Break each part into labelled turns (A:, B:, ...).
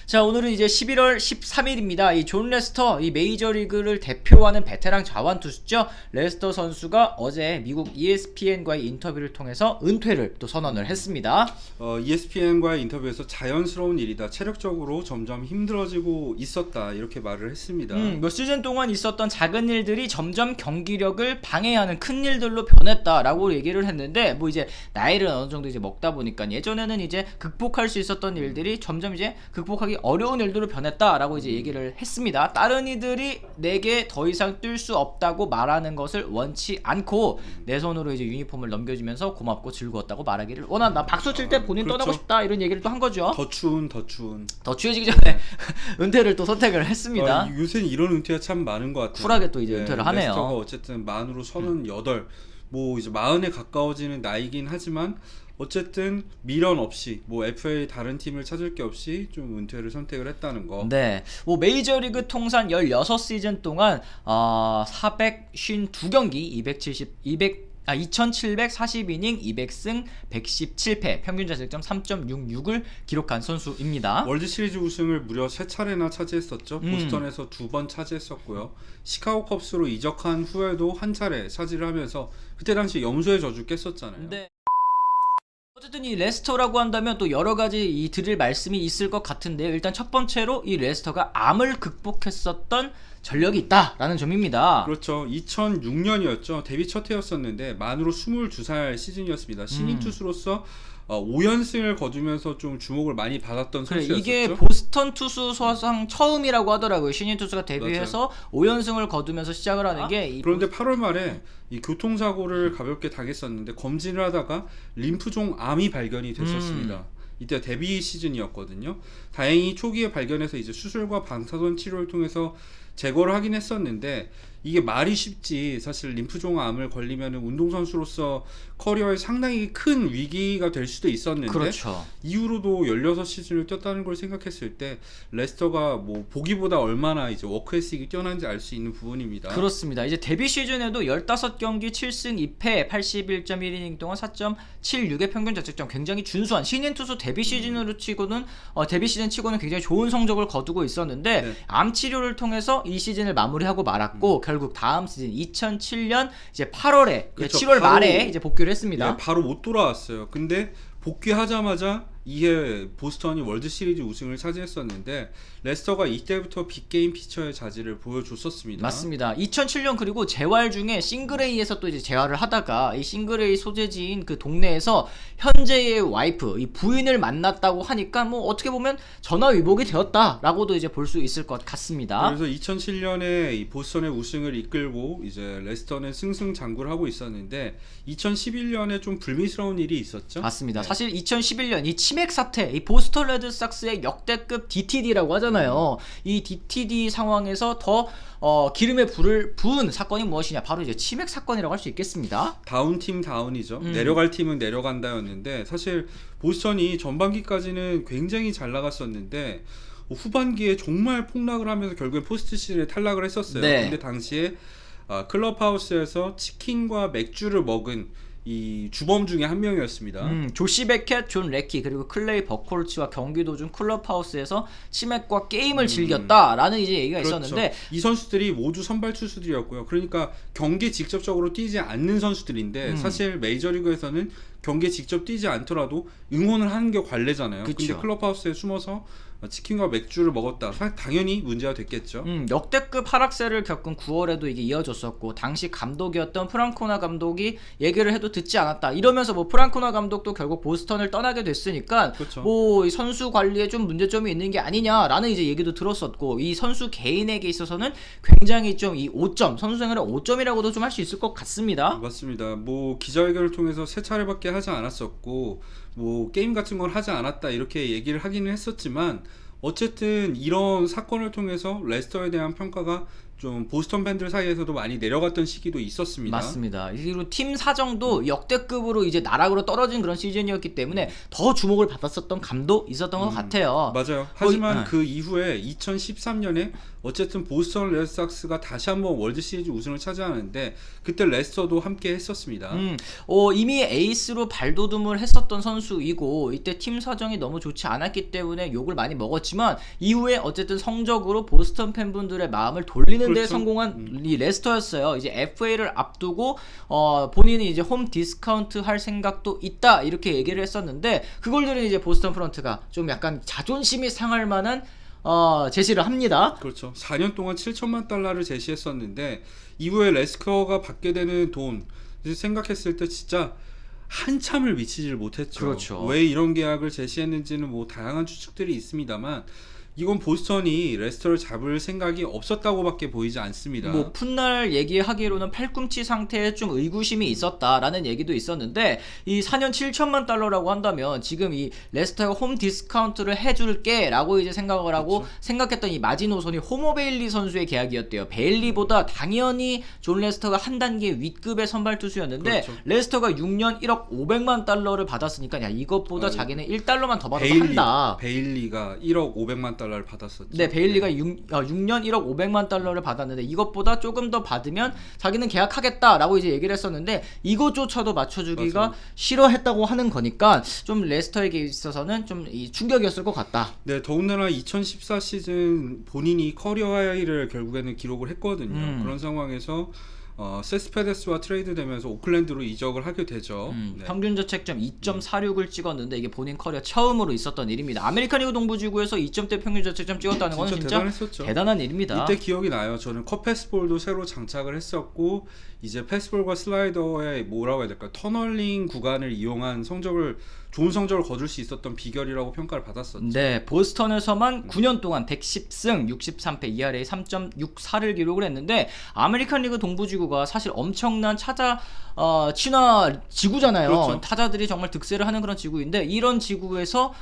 A: 자, 오늘은 이제 11월 13일입니다. 이 존 레스터, 이 메이저리그를 대표하는 베테랑 자완 투수죠. 레스터 선수가 어제 미국 ESPN과의 인터뷰를 통해서 은퇴를 또 선언을 했습니다.
B: ESPN과의 인터뷰에서 자연스러운 일이다. 체력적으로 점점 힘들어지고 있었다. 이렇게 말을 했습니다.
A: 몇 시즌 동안 있었던 작은 일들이 점점 경기력을 방해하는 큰 일들로 변했다라고 얘기를 했는데, 뭐 이제 나이를 어느 정도 이제 먹다 보니까 예전에는 이제 극복할 수 있었던 일들이 점점 이제 극복하기 어려운 일들로 변했다라고 이제 얘기를 했습니다. 다른 이들이 내게 더 이상 뛸 수 없다고 말하는 것을 원치 않고 내 손으로 이제 유니폼을 넘겨주면서 고맙고 즐거웠다고 말하기를 원한다. 박수 칠 때 본인
B: 그렇죠.
A: 떠나고 싶다 이런 얘기를 또 한 거죠.
B: 더 추운
A: 더 추워지기 전에 은퇴를 또 선택을 했습니다.
B: 요새는 이런 은퇴가 참 많은 것 같아요.
A: 쿨하게 또 이제 은퇴를 하네요.
B: 레스터가 어쨌든 만으로 38, 뭐 이제 40에 가까워지는 나이긴 하지만 어쨌든 미련 없이 뭐 FA 다른 팀을 찾을 게 없이 좀 은퇴를 선택을 했다는 거.
A: 네, 뭐 메이저리그 통산 16시즌 동안 452경기 2740이닝 200승 117패 평균 자책점 3.66을 기록한 선수입니다.
B: 월드시리즈 우승을 무려 3차례나 차지했었죠. 보스턴에서 2번 차지했었고요. 시카고 컵스로 이적한 후에도 한 차례 차지를 하면서 그때 당시 염소의 저주 깼었잖아요.
A: 네. 어쨌든 이 레스터라고 한다면 또 여러 가지 이 드릴 말씀이 있을 것 같은데요. 일단 첫 번째로 이 레스터가 암을 극복했었던 전력이 있다라는 점입니다.
B: 그렇죠. 2006년이었죠. 데뷔 첫 해였었는데 만으로 22살 시즌이었습니다. 신인 투수로서 5연승을 거두면서 좀 주목을 많이 받았던 선수였었죠.
A: 이게 보스턴 투수 사상 처음이라고 하더라고요. 신인 투수가 데뷔해서 맞아요. 5연승을 거두면서 시작을 하는 게
B: 그런데 8월 말에 이 교통사고를 가볍게 당했었는데 검진을 하다가 림프종 암이 발견이 됐었습니다. 이때 데뷔 시즌이었거든요. 다행히 초기에 발견해서 이제 수술과 방사선 치료를 통해서 제거를 하긴 했었는데 이게 말이 쉽지 사실 림프종 암을 걸리면 운동선수로서 커리어에 상당히 큰 위기가 될 수도 있었는데
A: 그렇죠.
B: 이후로도 16시즌을 뛰었다는 걸 생각했을 때 레스터가 뭐 보기보다 얼마나 이제 워크에틱이 뛰어난지 알 수 있는 부분입니다.
A: 그렇습니다. 이제 데뷔 시즌에도 15경기 7승 2패 81.1이닝 동안 4.76의 평균 자책점 굉장히 준수한 신인 투수 데뷔 시즌으로 치고는 데뷔 시즌 치고는 굉장히 좋은 성적을 거두고 있었는데
B: 네.
A: 암 치료를 통해서 이 시즌을 마무리하고 말았고 결국 다음 시즌 2007년 이제 8월에
B: 그렇죠.
A: 7월 말에 이제 복귀를 했습니다.
B: 네, 바로 못 돌아왔어요. 근데 복귀하자마자 이해 보스턴이 월드시리즈 우승을 차지했었는데 레스터가 이때부터 빅게임 피처의 자질을 보여줬었습니다.
A: 맞습니다. 2007년 그리고 재활 중에 싱글레이에서 또 이제 재활을 하다가 이 싱글레이 소재지인 그 동네에서 현재의 와이프, 이 부인을 만났다고 하니까 뭐 어떻게 보면 전화위복이 되었다라고도 이제 볼 수 있을 것 같습니다.
B: 그래서 2007년에 이 보스턴의 우승을 이끌고 이제 레스터는 승승장구를 하고 있었는데 2011년에 좀 불미스러운 일이 있었죠.
A: 맞습니다. 네. 사실 2011년 이 치맥 사태, 이 보스턴 레드삭스의 역대급 DTD라고 하잖아요. 이 DTD 상황에서 더 기름에 불을 부은 사건이 무엇이냐? 바로 이제 치맥 사건이라고 할 수 있겠습니다.
B: 다운팀 다운이죠. 내려갈 팀은 내려간다였는데 사실 보스턴이 전반기까지는 굉장히 잘 나갔었는데 후반기에 정말 폭락을 하면서 결국에 포스트 시즌에 탈락을 했었어요.
A: 네.
B: 근데 당시에 클럽하우스에서 치킨과 맥주를 먹은 이 주범 중에 한 명이었습니다.
A: 조시 베켓, 존 레키 그리고 클레이 버콜츠와 경기 도중 클럽하우스에서 치맥과 게임을 즐겼다라는 이제 얘기가
B: 그렇죠.
A: 있었는데
B: 이 선수들이 모두 선발 투수들이었고요. 그러니까 경기에 직접적으로 뛰지 않는 선수들인데 사실 메이저리그에서는 경기에 직접 뛰지 않더라도 응원을 하는 게 관례잖아요.
A: 그쵸.
B: 근데 클럽하우스에 숨어서 치킨과 맥주를 먹었다. 당연히 문제가 됐겠죠.
A: 역대급 하락세를 겪은 9월에도 이게 이어졌었고 당시 감독이었던 프랑코나 감독이 얘기를 해도 듣지 않았다. 이러면서 뭐 프랑코나 감독도 결국 보스턴을 떠나게 됐으니까
B: 그렇죠.
A: 뭐 선수 관리에 좀 문제점이 있는 게 아니냐라는 이제 얘기도 들었었고 이 선수 개인에게 있어서는 굉장히 좀 이 5점 선수 생활의 5점이라고도 좀 할 수 있을 것 같습니다.
B: 맞습니다. 뭐 기자회견을 통해서 3차례밖에 하지 않았었고 뭐 게임 같은 걸 하지 않았다 이렇게 얘기를 하기는 했었지만 어쨌든 이런 사건을 통해서 레스터에 대한 평가가 좀 보스턴 팬들 사이에서도 많이 내려갔던 시기도 있었습니다.
A: 맞습니다. 그리고 팀 사정도 역대급으로 이제 나락으로 떨어진 그런 시즌이었기 때문에 더 주목을 받았었던 감도 있었던 것 같아요.
B: 맞아요. 하지만 그 이후에 2013년에 어쨌든 보스턴 레드삭스가 다시 한번 월드 시리즈 우승을 차지하는데 그때 레스터도 함께 했었습니다.
A: 이미 에이스로 발돋움을 했었던 선수이고 이때 팀 사정이 너무 좋지 않았기 때문에 욕을 많이 먹었지만 이후에 어쨌든 성적으로 보스턴 팬분들의 마음을 돌리는 데
B: 그렇죠.
A: 성공한 이 레스터였어요. 이제 FA를 앞두고 본인이 이제 홈 디스카운트 할 생각도 있다 이렇게 얘기를 했었는데 그걸 들은 이제 보스턴 프런트가 좀 약간 자존심이 상할 만한 제시를 합니다.
B: 그렇죠. 4년 동안 7천만 달러를 제시했었는데 이후에 레스터가 받게 되는 돈 생각했을 때 진짜 한참을 미치지를 못했죠.
A: 그렇죠.
B: 왜 이런 계약을 제시했는지는 뭐 다양한 추측들이 있습니다만 이건 보스턴이 레스터를 잡을 생각이 없었다고밖에 보이지 않습니다.
A: 뭐 훗날 얘기하기로는 팔꿈치 상태에 좀 의구심이 있었다라는 얘기도 있었는데 이 4년 7천만 달러라고 한다면 지금 이 레스터가 홈 디스카운트를 해줄게라고 이제 생각을 하고
B: 그렇죠.
A: 생각했던 이 마지노선이 호머 베일리 선수의 계약이었대요. 베일리보다 당연히 존 레스터가 한 단계 윗급의 선발 투수였는데
B: 그렇죠.
A: 레스터가 6년 1억 500만 달러를 받았으니까 야 이것보다 자기는 1달러만 더 받아도
B: 베일리,
A: 한다.
B: 베일리가 1억 500만 달러를 받았었죠.
A: 네, 베일리가 6년 1억 500만 달러를 받았는데 이것보다 조금 더 받으면 자기는 계약하겠다라고 이제 얘기를 했었는데 이것조차도 맞춰주기가
B: 맞아요.
A: 싫어했다고 하는 거니까 좀 레스터에게 있어서는 좀 이 충격이었을 것 같다.
B: 네, 더군다나 2014 시즌 본인이 커리어 하이를 결국에는 기록을 했거든요. 그런 상황에서 세스페데스와 트레이드 되면서 오클랜드로 이적을 하게 되죠. 네.
A: 평균 자책점 2.46을 찍었는데 이게 본인 커리어 처음으로 있었던 일입니다. 아메리칸 리그 동부지구에서 2점대 평균 자책점 찍었다는 건 진짜
B: 대단했었죠.
A: 대단한 일입니다.
B: 이때 기억이 나요. 저는 컷 패스볼도 새로 장착을 했었고 이제 패스볼과 슬라이더의 뭐라고 해야 될까 터널링 구간을 이용한 좋은 성적을 거둘 수 있었던 비결이라고 평가를 받았었죠.
A: 네, 보스턴에서만 9년 동안 110승 63패 ERA 3.64를 기록을 했는데 아메리칸 리그 동부지구가 사실 엄청난 친화 지구잖아요.
B: 그렇죠.
A: 타자들이 정말 득세를 하는 그런 지구인데 이런 지구에서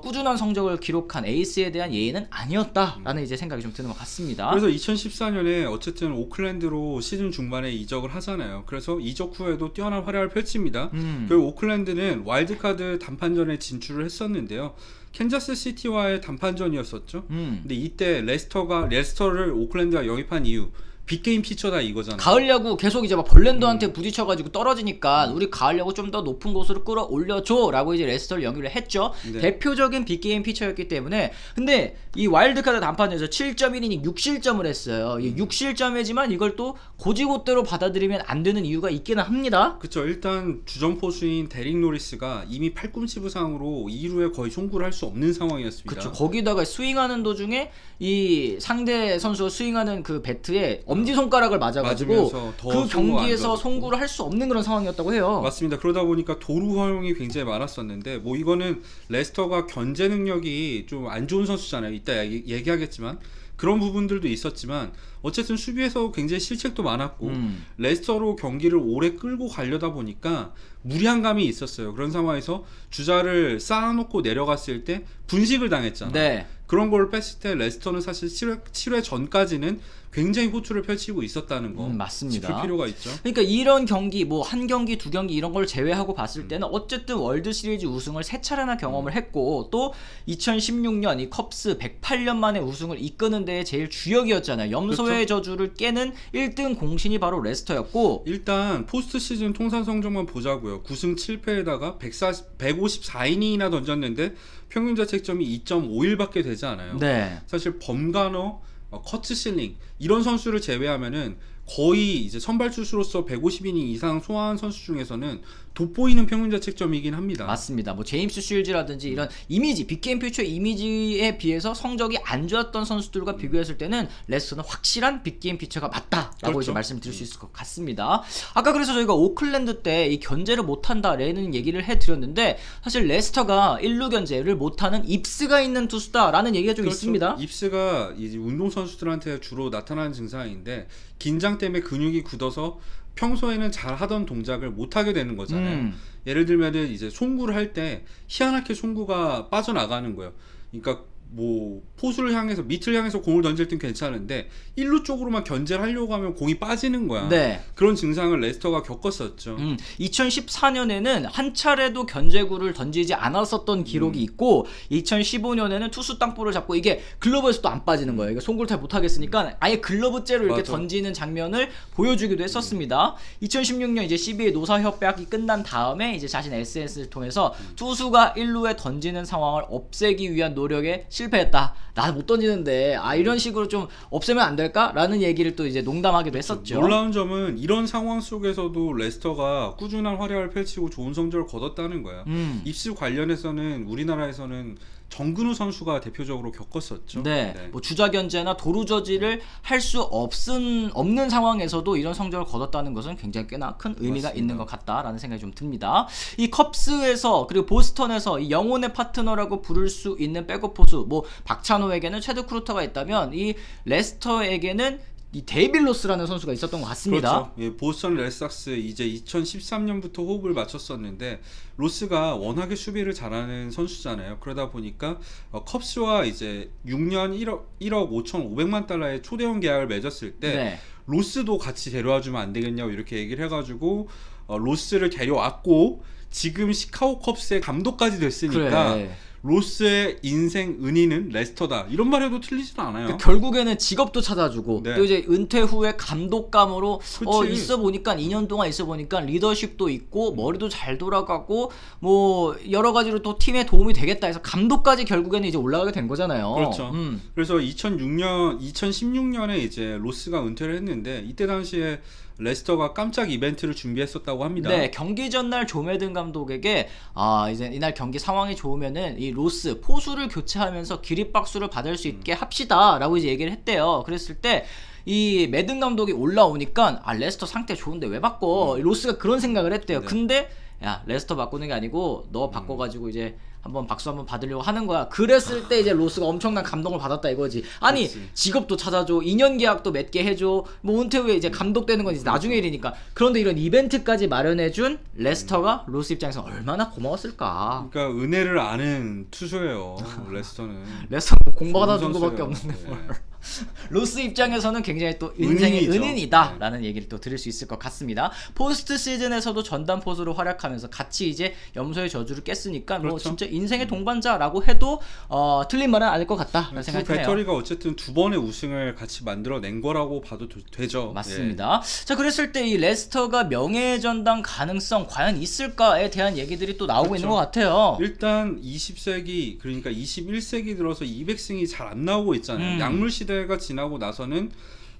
A: 꾸준한 성적을 기록한 에이스에 대한 예의는 아니었다라는 이제 생각이 좀 드는 것 같습니다.
B: 그래서 2014년에 어쨌든 오클랜드로 시즌 중반에 이적을 하잖아요. 그래서 이적 후에도 뛰어난 활약을 펼칩니다. 그리고 오클랜드는 와일드카드 단판전에 진출을 했었는데요. 캔자스 시티와의 단판전이었었죠. 근데 이때 레스터를 오클랜드가 영입한 이유 빅게임 피처다 이거잖아요.
A: 가을 야구 계속 이제 막 벌랜더한테 부딪혀가지고 떨어지니까 우리 가을 야구 좀 더 높은 곳으로 끌어올려줘라고 이제 레스터를 영입을 했죠.
B: 네.
A: 대표적인 빅게임 피처였기 때문에 근데 이 와일드카드 단판에서 7.1이닝 6실점을 했어요. 6실점이지만 이걸 또 고지고대로 받아들이면 안 되는 이유가 있기는 합니다.
B: 그쵸. 일단 주전포수인 데릭 노리스가 이미 팔꿈치 부상으로 2루에 거의 송구를 할 수 없는 상황이었습니다.
A: 그쵸. 거기다가 스윙하는 도중에 이 상대 선수가 스윙하는 그 배트에 엄지손가락을 맞아가지고
B: 맞으면서 더
A: 그
B: 송구가 안
A: 경기에서
B: 좋아졌고.
A: 송구를 할 수 없는 그런 상황이었다고 해요.
B: 맞습니다. 그러다 보니까 도루 허용이 굉장히 많았었는데 뭐 이거는 레스터가 견제 능력이 좀 안 좋은 선수잖아요. 이따 얘기하겠지만 그런 부분들도 있었지만 어쨌든 수비에서 굉장히 실책도 많았고 레스터로 경기를 오래 끌고 가려다 보니까 무리한 감이 있었어요. 그런 상황에서 주자를 쌓아놓고 내려갔을 때 분식을 당했잖아요.
A: 네.
B: 그런 걸 뺐을 때 레스터는 사실 7회 전까지는 굉장히 호투를 펼치고 있었다는 거
A: 맞습니다.
B: 짚을 필요가 있죠.
A: 그러니까 이런 경기 뭐 한 경기 두 경기 이런 걸 제외하고 봤을 때는 어쨌든 월드 시리즈 우승을 세 차례나 경험을 했고 또 2016년 이 컵스 108년 만에 우승을 이끄는 데에 제일 주역이었잖아요. 염소의 저주를 깨는 1등 공신이 바로 레스터였고
B: 일단 포스트 시즌 통산 성적만 보자고요. 9승 7패에다가 154이닝이나 던졌는데 평균 자책점이 2.51밖에 되지 않아요.
A: 네.
B: 사실 범가너, 커트 실링 이런 선수를 제외하면은 거의 이제 선발 투수로서 150이닝 이상 소화한 선수 중에서는 돋보이는 평균 자책점이긴 합니다.
A: 맞습니다. 뭐 제임스 쉴즈라든지 이런 이미지 빅게임 퓨처의 이미지에 비해서 성적이 안 좋았던 선수들과 비교했을 때는 레스터는 확실한 빅게임 퓨처가 맞다라고
B: 그렇죠.
A: 이제 말씀드릴 수 있을 것 같습니다. 아까 그래서 저희가 오클랜드 때 이 견제를 못한다라는 얘기를 해드렸는데 사실 레스터가 1루 견제를 못하는 입스가 있는 투수다라는 얘기가 좀
B: 그렇죠.
A: 있습니다.
B: 입스가 이제 운동 선수들한테 주로 나타나는 증상인데 긴장 때문에 근육이 굳어서 평소에는 잘 하던 동작을 못 하게 되는 거잖아요. 예를 들면은 이제 송구를 할 때 희한하게 송구가 빠져나가는 거예요. 그러니까 뭐 포수를 향해서 밑을 향해서 공을 던질 땐 괜찮은데 1루 쪽으로만 견제를 하려고 하면 공이 빠지는 거야.
A: 네.
B: 그런 증상을 레스터가 겪었었죠.
A: 2014년에는 한 차례도 견제구를 던지지 않았었던 기록이 있고 2015년에는 투수 땅볼을 잡고 이게 글러브에서 또 안 빠지는 거예요. 이게 송구를 잘 못하겠으니까 아예 글러브째로 이렇게
B: 맞아.
A: 던지는 장면을 보여주기도 했었습니다. 2016년 이제 CBA 노사협약이 끝난 다음에 이제 자신의 SNS를 통해서 투수가 1루에 던지는 상황을 없애기 위한 노력에 실패했다. 나 못 던지는데 이런 식으로 좀 없애면 안 될까라는 얘기를 또 이제 농담하기도 했었죠.
B: 놀라운 점은 이런 상황 속에서도 레스터가 꾸준한 활약을 펼치고 좋은 성적을 거뒀다는 거야. 입수 관련해서는 우리나라에서는 정근우 선수가 대표적으로 겪었었죠.
A: 네, 뭐 주자 견제나 도루 저지를 할 수 없는 상황에서도 이런 성적을 거뒀다는 것은 굉장히 꽤나 큰 의미가
B: 맞습니다.
A: 있는 것 같다라는 생각이 좀 듭니다. 이 컵스에서 그리고 보스턴에서 이 영혼의 파트너라고 부를 수 있는 백업 포수, 뭐 박찬호에게는 체드 크루터가 있다면 이 레스터에게는 이 데이빌 로스라는 선수가 있었던 것 같습니다.
B: 그렇죠. 예, 보스턴 레드삭스 이제 2013년부터 호흡을 맞췄었는데 로스가 워낙에 수비를 잘하는 선수잖아요. 그러다 보니까 컵스와 이제 6년 1억 5,500만 달러의 초대형 계약을 맺었을 때
A: 네.
B: 로스도 같이 데려와주면 안 되겠냐고 이렇게 얘기를 해가지고 로스를 데려왔고 지금 시카고 컵스의 감독까지 됐으니까
A: 그래.
B: 로스의 인생 은인은 레스터다 이런 말해도 틀리지는 않아요.
A: 그러니까 결국에는 직업도 찾아주고
B: 네.
A: 또 이제 은퇴 후에 감독감으로
B: 그치.
A: 있어 보니까 2년 동안 있어 보니까 리더십도 있고 머리도 잘 돌아가고 뭐 여러 가지로 또 팀에 도움이 되겠다 해서 감독까지 결국에는 이제 올라가게 된 거잖아요.
B: 그렇죠. 그래서 2016년에 이제 로스가 은퇴를 했는데 이때 당시에 레스터가 깜짝 이벤트를 준비했었다고 합니다.
A: 네, 경기 전날 조메든 감독에게 이제 이날 경기 상황이 좋으면은 이 로스 포수를 교체하면서 기립박수를 받을 수 있게 합시다라고 이제 얘기를 했대요. 그랬을 때 이 매든 감독이 올라오니까 레스터 상태 좋은데 왜 바꿔? 로스가 그런 생각을 했대요.
B: 네.
A: 근데 야, 레스터 바꾸는 게 아니고 너 바꿔가지고 이제 한번 박수 한번 받으려고 하는 거야. 그랬을 때 이제 로스가 엄청난 감동을 받았다 이거지. 아니
B: 그렇지.
A: 직업도 찾아줘, 2년 계약도 맺게 해줘. 뭐 은퇴 후에 이제 감독 되는 건 이제 나중에 일이니까. 그런데 이런 이벤트까지 마련해준 레스터가 로스 입장에서 얼마나 고마웠을까.
B: 그러니까 은혜를 아는 투수예요. 레스터는.
A: 레스터 공 받아준
B: 좋은
A: 거밖에
B: 선수예요.
A: 없는데 뭘.
B: 네.
A: 로스 입장에서는 굉장히 또 인생의
B: 은인이죠.
A: 은인이다라는 얘기를 또 들을 수 있을 것 같습니다. 포스트 시즌에서도 전담 포수로 활약하면서 같이 이제 염소의 저주를 깼으니까 뭐
B: 그렇죠.
A: 진짜 인생의 동반자라고 해도 틀린 말은 아닐 것 같다라는
B: 두
A: 생각이 드네요.
B: 배터리가 어쨌든 두 번의 우승을 같이 만들어낸 거라고 봐도 되죠.
A: 맞습니다. 자, 그랬을 때 이 레스터가 명예전당 가능성 과연 있을까에 대한 얘기들이 또 나오고
B: 그렇죠.
A: 있는 것 같아요.
B: 일단 20세기 그러니까 21세기 들어서 200승이 잘 안 나오고 있잖아요. 약물 시대가 지나고 나서는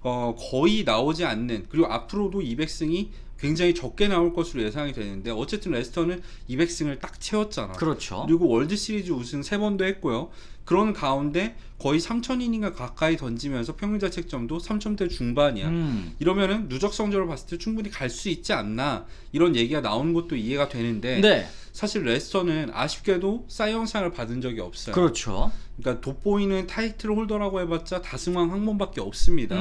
B: 거의 나오지 않는, 그리고 앞으로도 200승이 굉장히 적게 나올 것으로 예상이 되는데 어쨌든 레스터는 200승을 딱 채웠잖아.
A: 그렇죠.
B: 그리고 월드 시리즈 우승 3번도 했고요. 그런 가운데 거의 3,000이닝을 가까이 던지면서 평균 자책점도 3점대 중반이야. 이러면은 누적 성적을 봤을 때 충분히 갈 수 있지 않나 이런 얘기가 나오는 것도 이해가 되는데
A: 네.
B: 사실 레스터는 아쉽게도 사이언상을 받은 적이 없어요.
A: 그렇죠.
B: 그러니까 돋보이는 타이틀 홀더라고 해봤자 다승왕 한 번밖에 없습니다.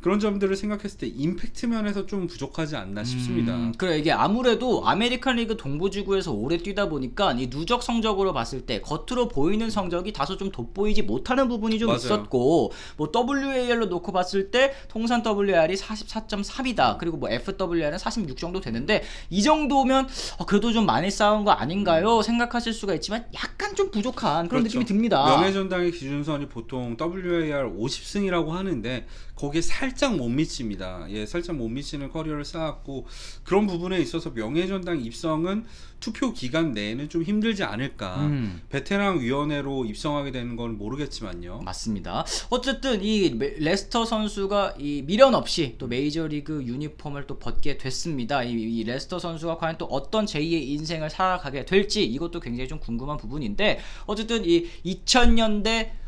B: 그런 점들을 생각했을 때 임팩트 면에서 좀 부족하지 않나 싶습니다.
A: 그래, 이게 아무래도 아메리칸 리그 동부지구에서 오래 뛰다 보니까 이 누적 성적으로 봤을 때 겉으로 보이는 성적이 다소 좀 돋보이지 못하는 부분이 좀
B: 맞아요.
A: 있었고, 뭐 WAR로 놓고 봤을 때 통산 WAR이 44.3이다. 그리고 뭐 FWR은 46 정도 되는데 이 정도면 그래도 좀 많이 쌓은 거 아닌가요? 생각하실 수가 있지만 약간 좀 부족한 그런
B: 그렇죠.
A: 느낌이 듭니다.
B: 명예전당의 기준선이 보통 WAR 50승이라고 하는데 거기에 살짝 못 미칩니다. 예, 살짝 못 미치는 커리어를 쌓았고 그런 부분에 있어서 명예전당 입성은 투표 기간 내에는 좀 힘들지 않을까. 베테랑 위원회로 입성하게 되는 건 모르겠지만요.
A: 맞습니다. 어쨌든 이 레스터 선수가 이 미련 없이 또 메이저리그 유니폼을 또 벗게 됐습니다. 이 레스터 선수가 과연 또 어떤 제2의 인생을 살아가게 될지 이것도 굉장히 좀 궁금한 부분인데, 어쨌든 이 2000년대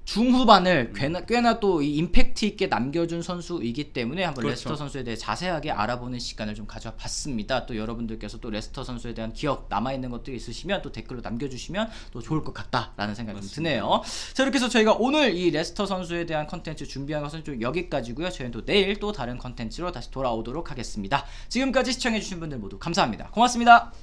A: 중후반을 꽤나 또 이 임팩트 있게 남겨준 선수이기 때문에 한번
B: 그렇죠.
A: 레스터 선수에 대해 자세하게 알아보는 시간을 좀 가져봤습니다. 또 여러분들께서 또 레스터 선수에 대한 기억 남아있는 것들이 있으시면 또 댓글로 남겨주시면 또 좋을 것 같다라는 생각이 좀 드네요. 자, 이렇게 해서 저희가 오늘 이 레스터 선수에 대한 컨텐츠 준비한 것은 좀 여기까지고요. 저희는 또 내일 또 다른 컨텐츠로 다시 돌아오도록 하겠습니다. 지금까지 시청해주신 분들 모두 감사합니다. 고맙습니다.